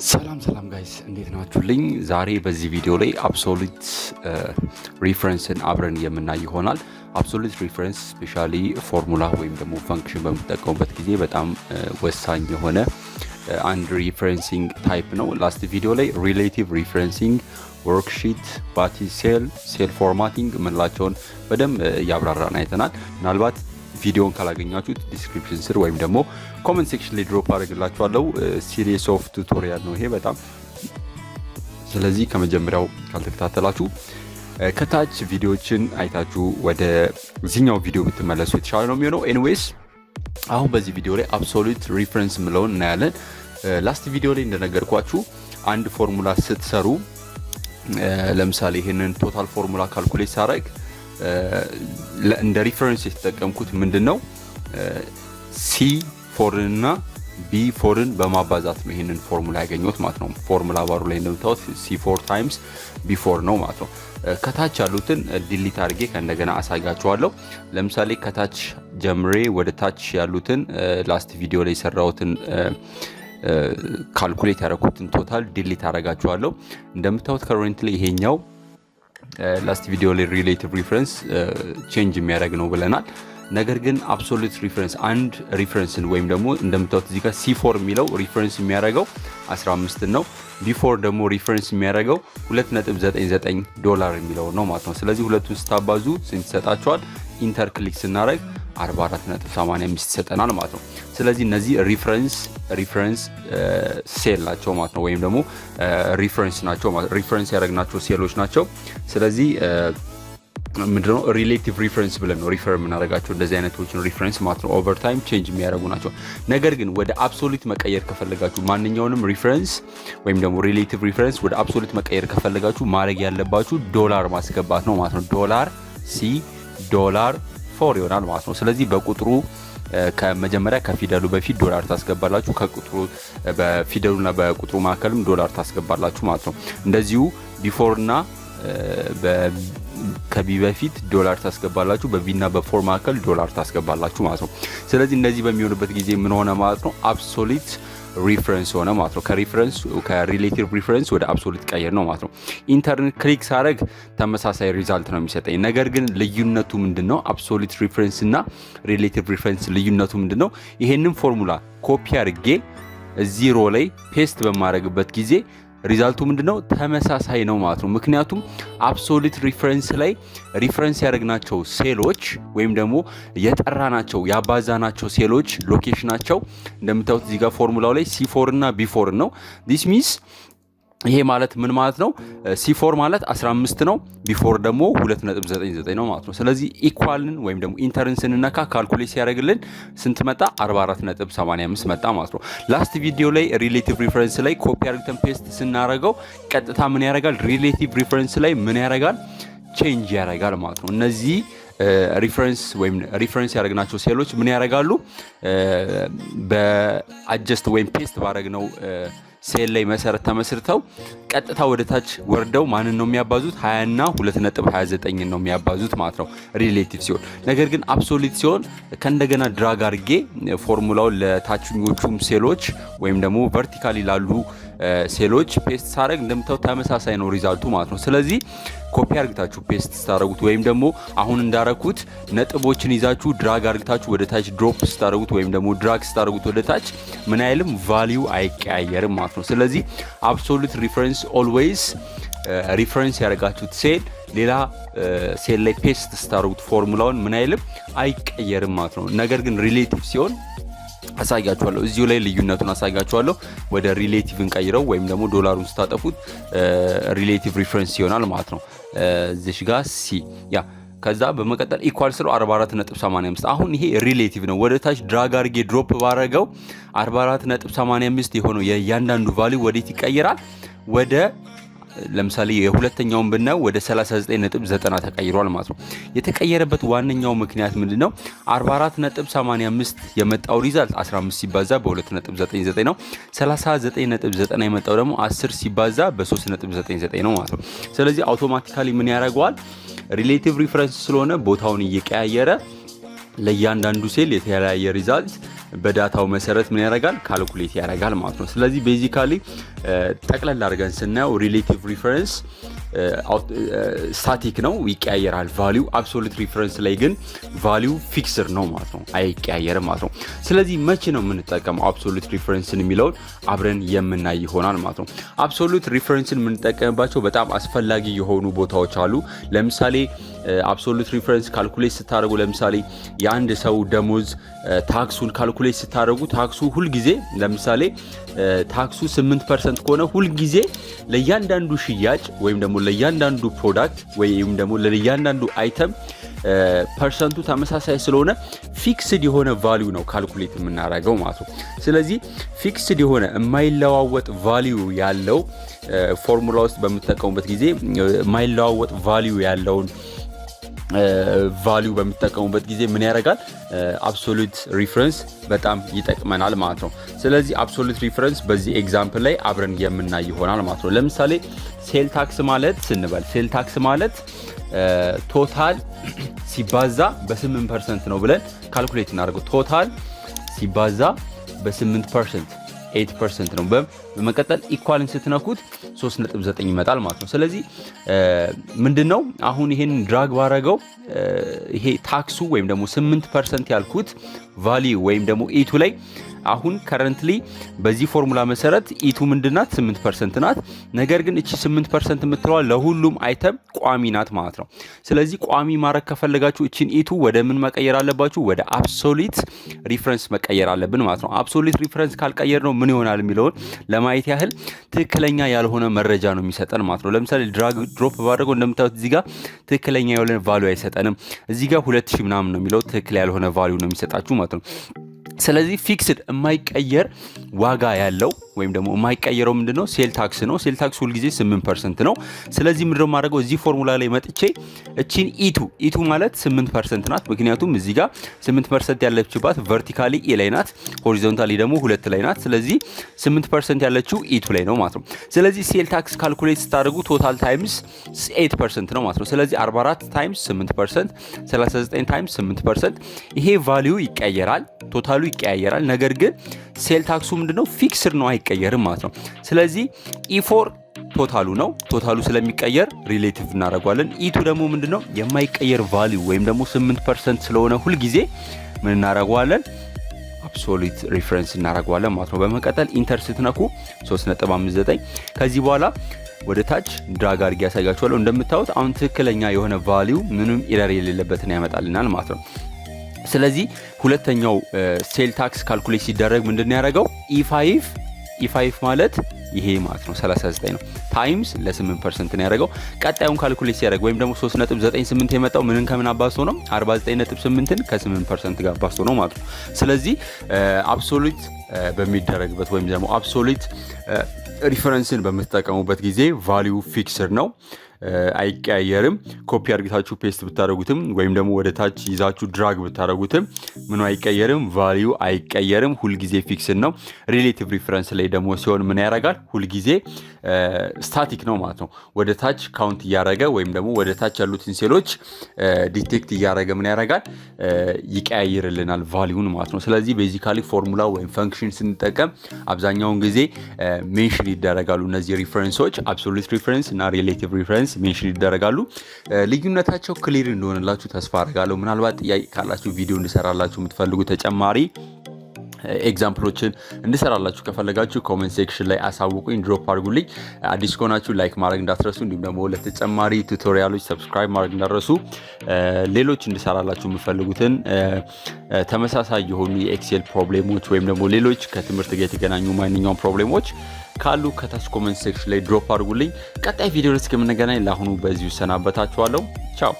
ሰላም ጋይስ እንዴት ናችሁልኝ? ዛሬ በዚህ ቪዲዮ ላይ አፕሶሊት ሪፈረንስን አብረን የምናይ ይሆናል። አፕሶሊት ሪፈረንስ ስፔሻሊ ፎርሙላ ወይም ደግሞ ፈንክሽን በምትጠቀሙበት ጊዜ በጣም ወሳኝ የሆነ አንድ ሪፈረንሲንግ ታይፕ ነው። ላስት ቪዲዮ ላይ ሪሌቲቭ ሪፈረንሲንግ፣ ወርክሺት፣ ባቲ ሴል ፎርማቲንግ ምንላቸውን በደንብ ያብራራን አይተናል። ምናልባት ቪዲዮን ካላገኛችሁት ዲስክሪፕሽን ስር ወይም ደግሞ ኮሜንት ሴክሽን ላይ ድሮፕ አድርግላችኋለሁ። ሲሪየስ ኦፍ ቱቶሪያል ነው ይሄ በጣም። ስለዚህ ከመጀመሪያው ካልተከታተላችሁ ከታች ቪዲዮችን አይታችሁ ወደ ዚህኛው ቪዲዮ ብትመለሱ የተሻለ ነው የሚሆነው። ኤኒዌይስ አሁን በዚህ ቪዲዮ ላይ አፕሶሊት ሪፈረንስ ምለውን እናያለን። ላስት ቪዲዮ ላይ እንደነገርኳችሁ አንድ ፎርሙላ ስትሰሩ ለምሳሌ ይሄንን ቶታል ፎርሙላ ካልኩሌት ሳደርግ እንደ ሪፈረንስ የተጠቀምኩት ምንድነው C4 እና B4ን በማባዛት ነው ይሄንን ፎርሙላ ያገኘሁት ማለት ነው። ፎርሙላ ባሩ ላይ እንደምታዩት C4 ታይምስ B4 ነው ማለት ነው። ከታች ያሉትን ዲሊት አድርጌ ከእንደገና አሳያችኋለሁ። ለምሳሌ ከታች ጀምሬ ወደ ታች ያሉትን ላስት ቪዲዮ ላይ ሰራሁትን ካልኩሌት ያደረኩትን ቶታል ዲሊት አደርጋችኋለሁ። እንደምታዩት ከረንትሊ ይሄኛው ላስት ቪዲዮ ላይ ሪሌቲቭ ሪፈረንስ ቼንጅ የሚያደርግ ነው ብለናል። ነገር ግን አፕሶሊት ሪፈረንስ አንድ ሪፈረንስን ወይም ደግሞ እንደምታዩት እዚህ ጋር C4 የሚለው ሪፈረንስ የሚያደርገው 15 ነው። B4 ደግሞ ሪፈረንስ የሚያደርገው $2.99 የሚለው ነው ማለት ነው። ስለዚህ ሁለቱን ስታባዙ ስንት ይሰጣቸዋል? ኢንተር ክሊክ ስናደርግ 44.85 ይሰጠናል ማለት ነው። ስለዚህ እነዚህ ሪፈረንስ ሴል ናቸው ማለት ነው፣ ወይም ደግሞ ሪፈረንስ ናቸው ማለት ሪፈረንስ ያደረግናቸው ሴሎች ናቸው። ስለዚህ ምንድነው ሪሌቲቭ ሪፈረንስ ብለን ነው ሪፈር የምናደርጋቸው እንደዚህ አይነቶችን ሪፈረንስ ማለት ነው። ኦቨር ታይም ቼንጅ የሚያደርጉ ናቸው። ነገር ግን ወደ አፕሶሊት መቀየር ከፈለጋችሁ ማንኛውንም ሪፈረንስ ወይም ደግሞ ሪሌቲቭ ሪፈረንስ ወደ አፕሶሊት መቀየር ከፈለጋችሁ ማድረግ ያለባችሁ ዶላር ማስገባት ነው ማለት ነው። $4 ይሆናል ማለት ነው። ስለዚህ በቁጥሩ ከመጀመሪያ ከፊደሉ በፊት ዶላር ታስገባላችሁ፣ ከቁጥሩ በፊደሉና በቁጥሩ መካከልም ዶላር ታስገባላችሁ ማለት ነው። እንደዚሁ ቢፎር እና ከቢ በፊት ዶላር ታስገባላችሁ፣ በቢ እና በፎር መካከል ዶላር ታስገባላችሁ ማለት ነው። ስለዚህ እነዚህ በሚሆንበት ጊዜ ምን ሆነ ማለት ነው? አፕሶሊት ሪፈረንስ ሆነ ማለት ነው። ከሪሌቲቭ ሪፈረንስ ወደ አፕሶሊት ቀየር ነው ማለት ነው። ኢንተርኔት ክሊክ ሳደርግ ተመሳሳይ ሪዛልት ነው የሚሰጠኝ። ነገር ግን ልዩነቱ ምንድነው? አፕሶሊት ሪፈረንስ እና ሪሌቲቭ ሪፈረንስ ልዩነቱ ምንድነው? ይሄንን ፎርሙላ ኮፒ አድርጌ እዚህ ሮ ላይ ፔስት በማድረግበት ጊዜ ሪዛልቱ ምንድነው? ተመሳሳይ ነው ማለት ነው። ምክንያቱም አፕሶሊት ሪፈረንስ ላይ ሪፈረንስ ያደረግናቸው ሴሎች ወይም ደግሞ የጠራናቸው ያባዛናቸው ሴሎች ሎኬሽናቸው እንደምታዩት እዚህ ጋር ፎርሙላው ላይ C4 እና B4 ነው። ዲስ ሚንስ ይሄ ማለት ምን ማለት ነው? C4 ማለት 15 ነው፣ B4 ደግሞ 2.99 ነው ማለት ነው። ስለዚህ ኢኳልን ወይም ደግሞ ኢንተርን ስንነካ ካልኩሌት ሲያደርግልን ስንት መጣ? 44.85 መጣ ማለት ነው። ላስት ቪዲዮ ላይ ሪሌቲቭ ሪፈረንስ ላይ ኮፒ አድርገን ፔስት ስናደርገው ቀጥታ ምን ያደርጋል? ሪሌቲቭ ሪፈረንስ ላይ ምን ያደርጋል? ቼንጅ ያደርጋል ማለት ነው። እነዚህ ሪፈረንስ ያደረግናቸው ሴሎች ምን ያደርጋሉ? በአጀስት ወይም ፔስት ባደረግነው ሴል ላይ መሰረት ተመስርተው ቀጥታ ወደ ታች ወርደው ማንን ነው የሚያባዙት? 20 እና 2.29 ነው የሚያባዙት ማለት ነው ሪሌቲቭ ሲሆን። ነገር ግን አፕሶሊት ሲሆን ከእንደገና ድራግ አድርጌ ፎርሙላውን ለታችኞቹም ሴሎች ወይም ደግሞ ቨርቲካሊ ላሉ ሴሎች ፔስት ሳደርግ እንደምታዩት ተመሳሳይ ነው ሪዛልቱ ማለት ነው። ስለዚህ ኮፒ አድርጋችሁ ፔስት ስታደርጉት ወይም ደግሞ አሁን እንዳረኩት ነጥቦችን ይዛችሁ ድራግ አድርጋችሁ ወደ ታች ድሮፕ ስታደርጉት ወይም ደግሞ ድራግ ስታደርጉት ወደ ታች ምን አይልም? ቫልዩ አይቀያየርም ማለት ነው። ስለዚህ አፕሶሊት ሪፈረንስ ኦልዌይስ ሪፈረንስ ያደርጋችሁት ሴል ሌላ ሴል ላይ ፔስት ስታደርጉት ፎርሙላውን ምን አይልም? አይቀየርም ማለት ነው። ነገር ግን ሪሌቲቭ ሲሆን አሳያችኋለሁ፣ እዚሁ ላይ ልዩነቱን አሳያችኋለሁ። ወደ ሪሌቲቭ እንቀይረው ወይም ደግሞ ዶላሩን ስታጠፉት ሪሌቲቭ ሪፈረንስ ይሆናል ማለት ነው። እዚህ ጋር ያ ከዛ በመቀጠል ኢኳል ስለው 44.85 አሁን ይሄ ሪሌቲቭ ነው። ወደ ታች ድራግ አድርጌ ድሮፕ ባረገው 44.85 የሆነው የእያንዳንዱ ቫልዩ ወዴት ይቀየራል? ወደ ለምሳሌ የሁለተኛውን ብናየው ወደ 39.90 ተቀይሯል ማለት ነው። የተቀየረበት ዋነኛው ምክንያት ምንድነው? 44.85 የመጣው ሪዛልት 15 ሲባዛ በ2.99 ነው። 39.90 የመጣው ደግሞ 10 ሲባዛ በ3.99 ነው ማለት ነው። ስለዚህ አውቶማቲካሊ ምን ያደርገዋል? ሪሌቲቭ ሪፈረንስ ስለሆነ ቦታውን እየቀያየረ ለእያንዳንዱ ሴል የተለያየ ሪዛልት በዳታው መሰረት ምን ያደርጋል ካልኩሌት ያደርጋል ማለት ነው ስለዚህ ቤዚካሊ ጠቅለል አድርገን ስናየው ሪሌቲቭ ሪፈረንስ ስታቲክ ነው ይቀያየራል ቫልዩ አብሶሉት ሪፈረንስ ላይ ግን ቫልዩ ፊክስድ ነው ማለት ነው አይቀያየርም ማለት ነው ስለዚህ መቼ ነው የምንጠቀመው አብሶሉት ሪፈረንስን የሚለው አብረን የምናይ ይሆናል ማለት ነው አብሶሉት ሪፈረንስን የምንጠቀምባቸው በጣም አስፈላጊ የሆኑ ቦታዎች አሉ ለምሳሌ አብሶሉት ሪፈረንስ ካልኩሌት ስታደርጉ ለምሳሌ የአንድ ሰው ደሞዝ ታክሱን ካልኩሌት ስታደርጉ ታክሱ ሁሉ ጊዜ ለምሳሌ ታክሱ 8% ከሆነ ሁሉ ጊዜ ለእያንዳንዱ ሽያጭ ወይም ደግሞ ለእያንዳንዱ ፕሮዳክት ወይም ደግሞ ለእያንዳንዱ አይተም ፐርሰንቱ ተመሳሳይ ስለሆነ ፊክስድ የሆነ ቫልዩ ነው ካልኩሌት የምናደርገው ማለት ነው ስለዚህ ፊክስድ የሆነ የማይለዋወጥ ቫልዩ ያለው ፎርሙላ ውስጥ በመጠቀሙበት ጊዜ የማይለዋወጥ ቫልዩ ያለውን ቫልዩ በመጠቀሙበት ጊዜ ምን ያደርጋል አብሶሉት ሪፈረንስ በጣም ይጠቅመናል ማለት ነው ስለዚህ አብሶሉት ሪፈረንስ በዚህ ኤግዛምፕል ላይ አብረን የምናይ ይሆናል ማለት ነው ለምሳሌ ሴል ታክስ ማለት ስንበል ሴል ታክስ ማለት ቶታል ሲባዛ በ8% ነው ብለን ካልኩሌት እናደርገው ቶታል ሲባዛ በ8% 8% ነው በመቀጠል ኢኳልን ስትነኩት 3.9 ይመጣል ማለት ነው ስለዚህ ምንድነው አሁን ይሄን ድራግ ባረጋው ይሄ ታክሱ ወይም ደግሞ 8% ያልኩት ቫልዩ ወይም ደግሞ ኢቱ ላይ አሁን ከረንትሊ በዚህ ፎርሙላ መሰረት ኢቱ ምንድናት 8% ናት ነገር ግን እቺ 8% የምትለው ለሁሉም አይተም ቋሚ ናት ማለት ነው ስለዚህ ቋሚ ማረክ ከፈለጋችሁ እቺን ኢቱ ወደ ምን መቀየር አለባችሁ ወደ አብሶሉት ሪፈረንስ መቀየር አለብን ማለት ነው አብሶሉት ሪፈረንስ ካልቀየር ነው ምን ይሆናል የሚለው ለማየት ያህል ትክክለኛ ያልሆነ መረጃ ነው የሚሰጠን ማለት ነው ለምሳሌ ድራግ ድሮፕ ባደረገው እንደምታዩት እዚህ ጋር ትክክለኛ ያልሆነ ቫልዩ አይሰጠንም እዚህ ጋር 2000 ምናምን ነው የሚለው ትክክል ያልሆነ ቫልዩ ነው የሚሰጣችሁ ማለት ነው ስለዚህ ፊክስድ የማይቀየር ዋጋ ያለው ወይም ደግሞ የማይቀየረው ምንድነው ሴል ታክስ ነው ሴል ታክስ ሁሉ ጊዜ 8% ነው ስለዚህ ምንድነው ማድረገው እዚህ ፎርሙላ ላይ መጥቼ እቺን ኢቱ ማለት 8% ናት ምክንያቱም እዚህ ጋር 8% ያለችባት ቨርቲካሊ ኤ ላይ ናት ሆሪዞንታሊ ደግሞ 2 ላይ ናት ስለዚህ 8% ያለችው ኢቱ ላይ ነው ማለት ነው ስለዚህ ሴል ታክስ ካልኩሌት ስታደርጉ ቶታል ታይምስ 8% ነው ማለት ነው ስለዚህ 44 ታይምስ 8% 39 ታይምስ 8% ይሄ ቫልዩ ይቀየራል ቶታሉ ይቀያየራል ነገር ግን ሴል ታክሱ ምንድነው ፊክስድ ነው አይቀየርም ማለት ነው ስለዚህ ኢፎር ቶታሉ ነው ቶታሉ ስለሚቀየር ሪሌቲቭ እናደርጋለን ኢቱ ደግሞ ምንድነው የማይቀየር ቫልዩ ወይም ደግሞ 8% ስለሆነ ሁሉ ጊዜ ምን እናደርጋለን አብሶሉት ሪፈረንስ እናደርጋለን ማለት ነው በመቀጠል ኢንተር ስትነኩ 3.59 ከዚህ በኋላ ወደ ታች ድራግ አድርጌ ያሳያችኋለሁ እንደምታዩት አሁን ትክክለኛ የሆነ ቫልዩ ምንም ኤረር የሌለበትን ያመጣልናል ማለት ነው ስለዚህ ሁለተኛው ሴል ታክስ ካልኩሌት ሲደረግ ምንድነው ያደረገው E5 ማለት ይሄ ማለት ነው 39 ነው ታይምስ ለ8% ነው ያደረገው ቀጣዩን ካልኩሌት ሲያደርግ ወይም ደግሞ 3.98 የመጣው ምንን ከምን አባዝቶ ነው 49.8ን ከ8% ጋር አባዝቶ ነው ማለት ነው ስለዚህ አብሶሉት በሚደረግበት ወይም ደግሞ አብሶሉት ሪፈረንስን በመጠቀሙበት ጊዜ ቫልዩ ፊክስድ ነው አይቀያየርም ኮፒ አድርጋችሁ ፔስት ብታደርጉትም ወይም ደግሞ ወደ ታች ይዛችሁ ድራግ ብታደርጉትም ምን አይቀየርም ቫልዩ አይቀየርም ሁሉ ጊዜ ፊክስድ ነው ሪሌቲቭ ሪፈረንስ ላይ ደግሞ ሲሆን ምን ያደርጋል ሁሉ ጊዜ ስታቲክ ነው ማለት ነው ወደ ታች ካውንት ያደረገ ወይም ደግሞ ወደ ታች ያሉትን ሴሎች ዲቴክት ያደረገ ምን ያደርጋል ይቀያይርልናል ቫልዩን ማለት ነው ስለዚህ ቤዚካሊ ፎርሙላ ወይም ፈንክሽን ስንጠቀም አብዛኛውን ጊዜ ሜንሽን ይደረጋሉ እነዚህ ሪፈረንሶች አብሶሉት ሪፈረንስ እና ሪሌቲቭ ሪፈረንስ ሜንሽን ይደረጋሉ ልዩነታቸው ክሊር እንደሆነላችሁ ተስፋ አደርጋለሁ ምናልባት ጥያቄ ካላችሁ ቪዲዮ እንድሰራላችሁ የምትፈልጉ ተጨማሪ ኤግዛምፕሎችን እንድሰራላችሁ ከፈለጋችሁ ኮሜንት ሴክሽን ላይ አሳውቁኝ ድሮፕ አድርጉልኝ አዲስ ከሆናችሁ ላይክ ማድረግ እንዳትረሱ እንዲሁም ደግሞ ለተጨማሪ ቱቶሪያሎች ሰብስክራይብ ማድረግ እንዳትረሱ ሌሎች እንድሰራላችሁ የምትፈልጉትን ተመሳሳይ የሆኑ የኤክሴል ፕሮብሌሞች ወይም ደግሞ ሌሎች ከትምህርት ጋር የተገናኙ ማንኛውም ፕሮብሌሞች ካሉ ከታች ኮሜንት ሴክሽን ላይ ድሮፕ አድርጉልኝ ቀጣይ ቪዲዮ እስከምንገናኝ ለአሁኑ በዚሁ ሰናበታችኋለሁ ቻው